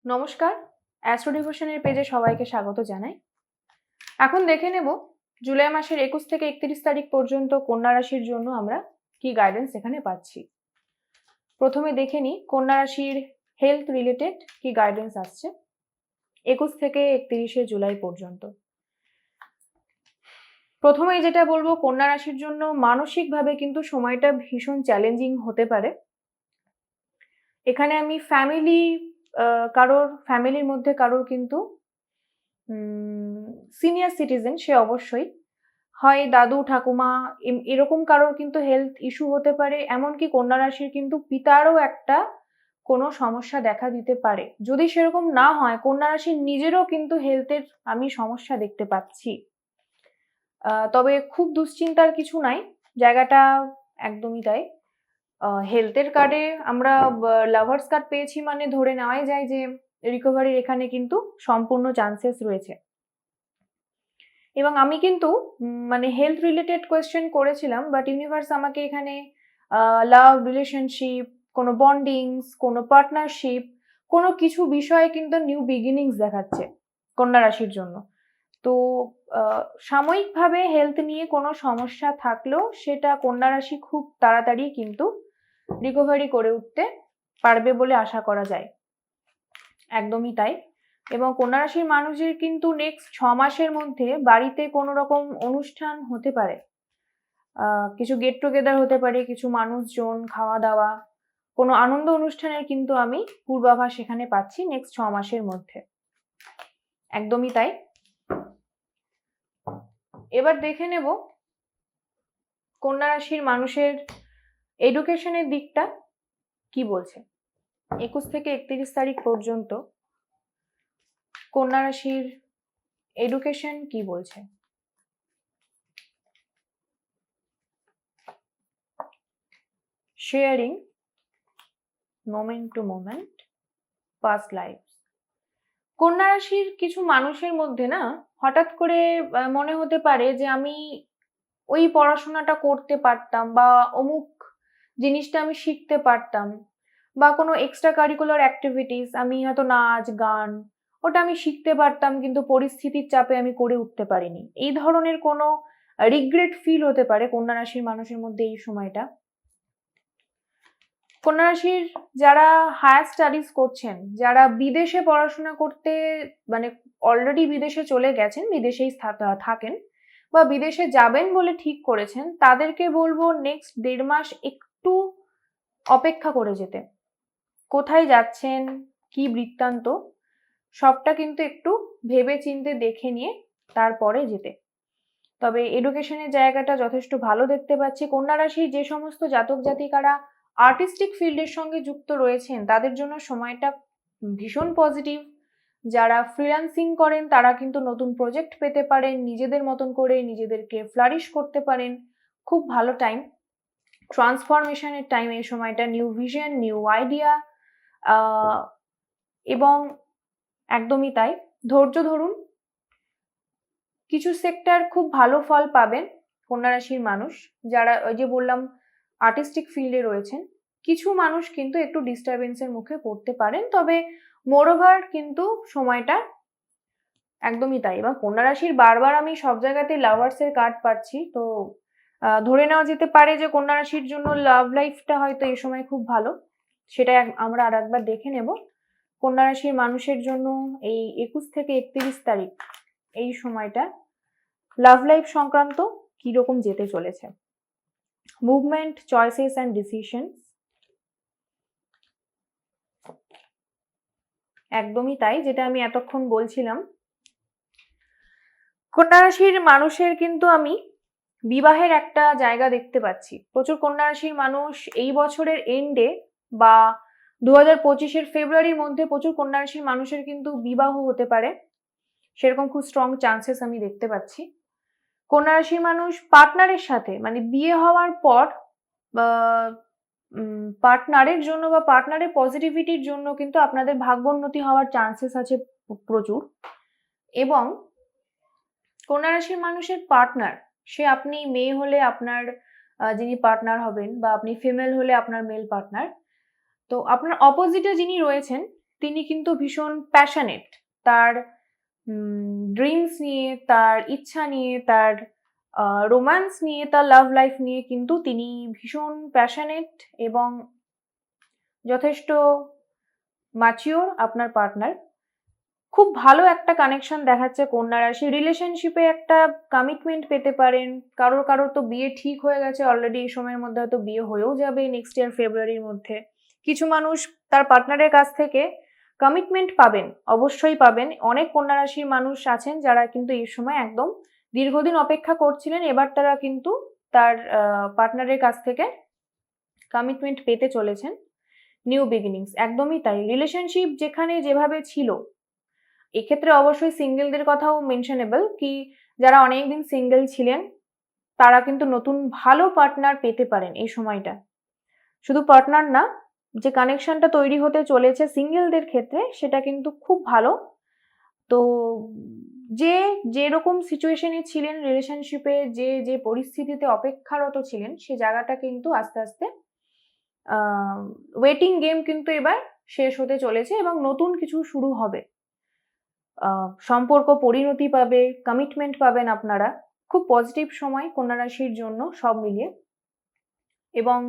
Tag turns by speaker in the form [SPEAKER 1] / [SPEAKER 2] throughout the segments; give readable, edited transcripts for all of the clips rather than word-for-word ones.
[SPEAKER 1] নমস্কার, অ্যাস্ট্রো ডিভোশনের পেজে সবাইকে স্বাগত জানাই। এখন দেখে নেব জুলাই মাসের 21 থেকে 31 তারিখ পর্যন্ত কন্যা রাশির জন্য আমরা কি গাইডেন্স এখানে পাচ্ছি। প্রথমে দেখে নিই কন্যা রাশির হেলথ রিলেটেড কি গাইডেন্স আসছে 21 থেকে 31শে জুলাই পর্যন্ত। প্রথমেই যেটা বলবো, কন্যা রাশির জন্য মানসিকভাবে কিন্তু সময়টা ভীষণ চ্যালেঞ্জিং হতে পারে। এখানে আমি ফ্যামিলির মধ্যে কারোর কিন্তু সিনিয়র সিটিজেন, সে অবশ্যই হয় দাদু ঠাকুমা, এরকম কারোর কিন্তু হেলথ ইস্যু হতে পারে। এমনকি কন্যা রাশির কিন্তু পিতারও একটা কোনো সমস্যা দেখা দিতে পারে। যদি সেরকম না হয়, কন্যা রাশির নিজেরও কিন্তু হেলথের আমি সমস্যা দেখতে পাচ্ছি। তবে খুব দুশ্চিন্তার কিছু নাই, জায়গাটা একদমই তাই। হেলথের কার্ডে আমরা লাভার্স কার্ড পেয়েছি, মানে ধরে নেওয়াই যায় যে রিকভারির এখানে কিন্তু সম্পূর্ণ চান্সেস রয়েছে। এবং আমি কিন্তু মানে হেলথ রিলেটেড কোয়েশ্চেন করেছিলাম, বাট ইউনিভার্স আমাকে এখানে লাভ, রিলেশনশিপ, কোনো বন্ডিংস, কোনো পার্টনারশিপ, কোনো কিছু বিষয়ে কিন্তু নিউ বিগিনিংস দেখাচ্ছে কন্যা রাশির জন্য। তো সাময়িকভাবে হেলথ নিয়ে কোনো সমস্যা থাকলেও সেটা কন্যা রাশি খুব তাড়াতাড়ি কিন্তু রিকভারি করে উঠতে পারবে বলে আশা করা যায়। একদমই তাই। এবং কন্যা রাশির মানুষের কিন্তু নেক্সট 6 মাসের মধ্যে বাড়িতে কোনো রকম অনুষ্ঠান হতে পারে, কিছু গেট টুগেদার হতে পারে, কিছু মানুষজন, খাওয়া দাওয়া, কোনো আনন্দ অনুষ্ঠানের কিন্তু আমি পূর্বাভাস এখানে পাচ্ছি নেক্সট 6 মাসের মধ্যে। একদমই তাই। এবার দেখে নেব কন্যা রাশির মানুষের এডুকেশনের দিকটা কি বলছে 21 থেকে 31 তারিখ পর্যন্ত। কন্যা রাশির এডুকেশন কি বলছে? Sharing, moment to moment, past life. কন্যা রাশির কিছু মানুষের মধ্যে না হঠাৎ করে মনে হতে পারে যে আমি ওই পড়াশোনাটা করতে পারতাম, বা অমুক জিনিসটা আমি শিখতে পারতাম, বা কোনো এক্সট্রা কারিকুলার অ্যাক্টিভিটিস, আমি হয়তো নাচ গান, ওটা আমি শিখতে পারতাম, কিন্তু পরিস্থিতির চাপে আমি করে উঠতে পারিনি। এই ধরনের কোনো রিগ্রেট ফিল হতে পারে কন্যা রাশির মানুষের মধ্যে এই সময়টা। কন্যা রাশির যারা হায়ার স্টাডিজ করছেন, যারা বিদেশে পড়াশোনা করতে মানে অলরেডি বিদেশে চলে গেছেন, বিদেশেই থাকেন, বা বিদেশে যাবেন বলে ঠিক করেছেন, তাদেরকে বলবো নেক্সট 1.5 মাস একটু অপেক্ষা করে যেতে। কোথায় যাচ্ছেন, কি বৃত্তান্ত, সবটা কিন্তু একটু ভেবে চিন্তে দেখে নিয়ে তারপরে যেতে। তবে এডুকেশনের জায়গাটা যথেষ্ট ভালো দেখতে পাচ্ছি। কন্যা রাশির যে সমস্ত জাতক জাতিকারা আর্টিস্টিক ফিল্ডের সঙ্গে যুক্ত রয়েছেন, তাদের জন্য সময়টা ভীষণ পজিটিভ। যারা ফ্রিল্যান্সিং করেন তারা কিন্তু নতুন প্রজেক্ট পেতে পারেন, নিজেদের মতন করে নিজেদেরকে ফ্লারিশ করতে পারেন। খুব ভালো টাইম, ট্রান্সফরমেশনের টাইম এই সময়টা, নিউ ভিশন, নিউ আইডিয়া, এবং একদমই তাই, ধৈর্য ধরুন। কিছু সেক্টর খুব ভালো ফল পাবেন কন্যা রাশির মানুষ, যারা ওই যে বললাম আর্টিস্টিক ফিল্ডে রয়েছেন। কিছু মানুষ কিন্তু একটু ডিস্টারবেন্সের মুখে পড়তে পারেন, তবে মোরওভার কিন্তু সময়টা একদমই তাই। এবং কন্যা রাশির বারবার আমি সব জায়গাতে লাভার্সের কার্ড পাচ্ছি, তো ধরে নেওয়া যেতে পারে যে কন্যা রাশির জন্য লাভ লাইফটা হয়তো এই সময় খুব ভালো। সেটা আমরা আর একবার দেখে নেব কন্যা রাশির মানুষের জন্য এই 21 থেকে 31 তারিখ এই সময়টা লাভ লাইফ সংক্রান্ত কিরকম যেতে চলেছে। মুভমেন্ট, চয়েসেস অ্যান্ড ডিসিশন, একদমই তাই, যেটা আমি এতক্ষণ বলছিলাম। কন্যা রাশির মানুষের কিন্তু আমি বিবাহের একটা জায়গা দেখতে পাচ্ছি। প্রচুর কন্যা রাশির মানুষ এই বছরের এন্ডে বা 2025-এর ফেব্রুয়ারির মধ্যে প্রচুর কন্যা রাশির মানুষের কিন্তু বিবাহ হতে পারে, সেরকম খুব স্ট্রং চান্সেস আমি দেখতে পাচ্ছি। কন্যা রাশির মানুষ পার্টনারের সাথে, মানে বিয়ে হওয়ার পর পার্টনারের জন্য বা পার্টনারের পজিটিভিটির জন্য কিন্তু আপনাদের ভাগ্যোন্নতি হওয়ার চান্সেস আছে প্রচুর। এবং কন্যা রাশির মানুষের পার্টনার, সে আপনি মেয়ে হলে আপনার যিনি পার্টনার হবেন, বা আপনি ফিমেল হলে আপনার মেল পার্টনার, তো আপনার অপোজিটে যিনি রয়েছেন তিনি কিন্তু ভীষণ প্যাশনেট তার ড্রিমস নিয়ে, তার ইচ্ছা নিয়ে, তার রোম্যান্স নিয়ে, তার লাভ লাইফ নিয়ে কিন্তু তিনি ভীষণ প্যাশনেট এবং যথেষ্ট ম্যাচিওর আপনার পার্টনার। খুব ভালো একটা কানেকশন দেখাচ্ছে কন্যা রাশি। রিলেশনশিপে একটা কমিটমেন্ট পেতে পারেন। কারোর কারোর তো বিয়ে ঠিক হয়ে গেছে অলরেডি, এই সময়ের মধ্যে হয়তো বিয়ে হয়েও যাবে নেক্সট ইয়ার ফেব্রুয়ারির মধ্যে। কিছু মানুষ তার পার্টনারের কাছ থেকে কমিটমেন্ট পাবেন, অবশ্যই পাবেন। অনেক কন্যা রাশির মানুষ আছেন যারা কিন্তু এই সময় একদম দীর্ঘদিন অপেক্ষা করছিলেন, এবার তারা কিন্তু তার পার্টনারের কাছ থেকে কমিটমেন্ট পেতে চলেছেন। নিউ বিগিনিংস, একদমই তাই। রিলেশনশিপ যেখানে যেভাবে ছিল, এক্ষেত্রে অবশ্যই সিঙ্গেলদের কথাও মেনশনেবল, কি যারা অনেকদিন সিঙ্গেল ছিলেন তারা কিন্তু নতুন ভালো পার্টনার পেতে পারেন এই সময়টা। শুধু পার্টনার না, যে কানেকশনটা তৈরি হতে চলেছে সিঙ্গেলদের ক্ষেত্রে সেটা কিন্তু খুব ভালো। তো যে যেরকম সিচুয়েশনে ছিলেন রিলেশনশিপে, যে যে পরিস্থিতিতে অপেক্ষারত ছিলেন, সে জায়গাটা কিন্তু আস্তে আস্তে ওয়েটিং গেম কিন্তু এবার শেষ হতে চলেছে এবং নতুন কিছু শুরু হবে। সম্পর্ক পরিণতি পাবে, কমিটমেন্ট পাবেন আপনারা। খুব পজিটিভ সময় কন্যা রাশির জন্য সব মিলিয়ে। এবং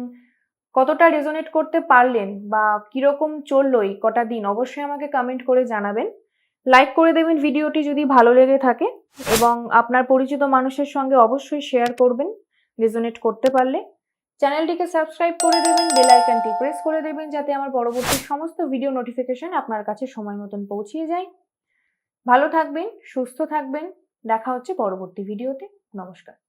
[SPEAKER 1] কতটা রেজোনেট করতে পারলেন বা কিরকম চললো এই কটা দিন, অবশ্যই আমাকে কমেন্ট করে জানাবেন। লাইক করে দেবেন ভিডিওটি যদি ভালো লেগে থাকে, এবং আপনার পরিচিত মানুষের সঙ্গে অবশ্যই শেয়ার করবেন রেজোনেট করতে পারলে। চ্যানেলটিকে সাবস্ক্রাইব করে দেবেন, বেল আইকনটি প্রেস করে দেবেন যাতে আমার পরবর্তী সমস্ত ভিডিও নোটিফিকেশন আপনার কাছে সময় মতন পৌঁছিয়ে যায়। ভালো থাকবেন, সুস্থ থাকবেন। দেখা হচ্ছে পরবর্তী ভিডিওতে। নমস্কার।